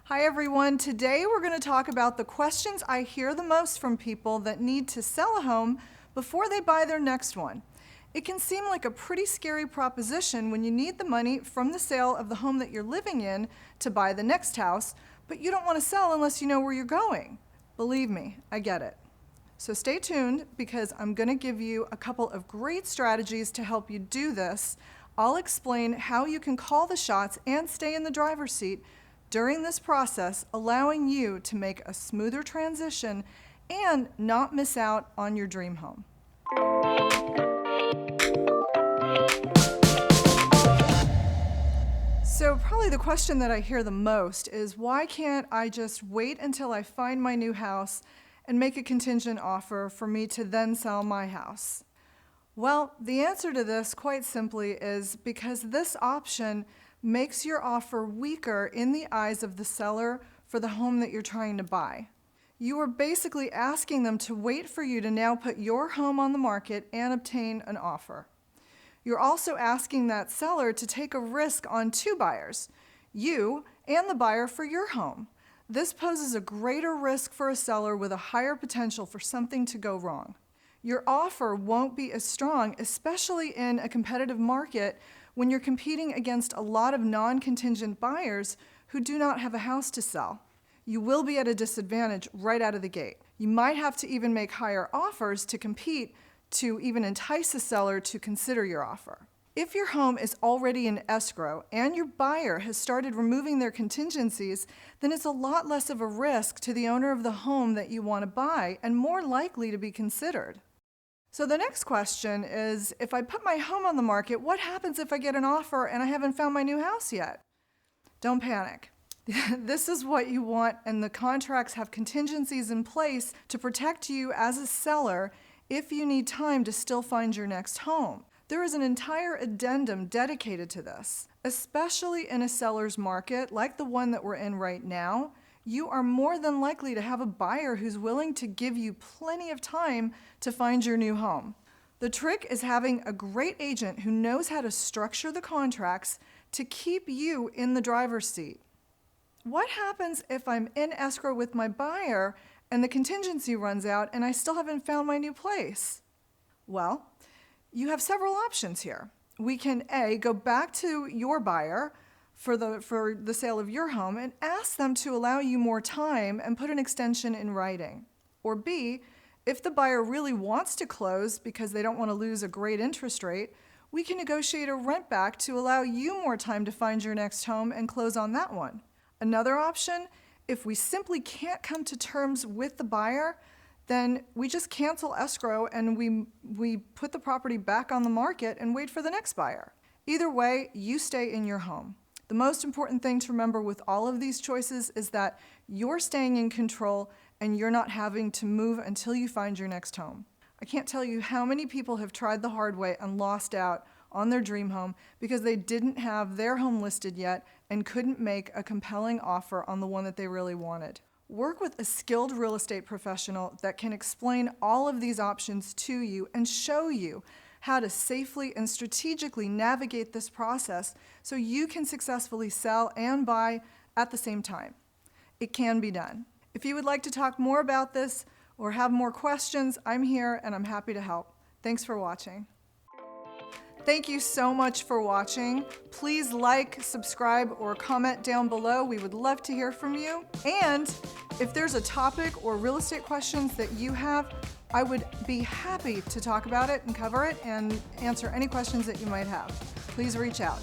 Hi everyone, today we're going to talk about the questions I hear the most from people that need to sell a home before they buy their next one. It can seem like a pretty scary proposition when you need the money from the sale of the home that you're living in to buy the next house, but you don't want to sell unless you know where you're going. Believe me, I get it. So stay tuned because I'm going to give you a couple of great strategies to help you do this. I'll explain how you can call the shots and stay in the driver's seat during this process, allowing you to make a smoother transition and not miss out on your dream home. So probably the question that I hear the most is, why can't I just wait until I find my new house and make a contingent offer for me to then sell my house? Well, the answer to this, quite simply, is because this option makes your offer weaker in the eyes of the seller for the home that you're trying to buy. You are basically asking them to wait for you to now put your home on the market and obtain an offer. You're also asking that seller to take a risk on two buyers, you and the buyer for your home. This poses a greater risk for a seller with a higher potential for something to go wrong. Your offer won't be as strong, especially in a competitive market when you're competing against a lot of non-contingent buyers who do not have a house to sell. You will be at a disadvantage right out of the gate. You might have to even make higher offers to compete to even entice a seller to consider your offer. If your home is already in escrow and your buyer has started removing their contingencies, then it's a lot less of a risk to the owner of the home that you want to buy and more likely to be considered. So the next question is, if I put my home on the market, what happens if I get an offer and I haven't found my new house yet? Don't panic. This is what you want, and the contracts have contingencies in place to protect you as a seller if you need time to still find your next home. There is an entire addendum dedicated to this. Especially in a seller's market like the one that we're in right now, you are more than likely to have a buyer who's willing to give you plenty of time to find your new home. The trick is having a great agent who knows how to structure the contracts to keep you in the driver's seat. What happens if I'm in escrow with my buyer and the contingency runs out and I still haven't found my new place? Well, you have several options here. We can A, go back to your buyer for the sale of your home and ask them to allow you more time and put an extension in writing. Or B, if the buyer really wants to close because they don't want to lose a great interest rate, we can negotiate a rent back to allow you more time to find your next home and close on that one. Another option, if we simply can't come to terms with the buyer, then we just cancel escrow and we put the property back on the market and wait for the next buyer. Either way, you stay in your home. The most important thing to remember with all of these choices is that you're staying in control and you're not having to move until you find your next home. I can't tell you how many people have tried the hard way and lost out on their dream home because they didn't have their home listed yet and couldn't make a compelling offer on the one that they really wanted. Work with a skilled real estate professional that can explain all of these options to you and show you how to safely and strategically navigate this process so you can successfully sell and buy at the same time. It can be done. If you would like to talk more about this or have more questions, I'm here and I'm happy to help. Thanks for watching. Thank you so much for watching. Please like, subscribe, or comment down below. We would love to hear from you. And if there's a topic or real estate questions that you have, I would be happy to talk about it and cover it and answer any questions that you might have. Please reach out.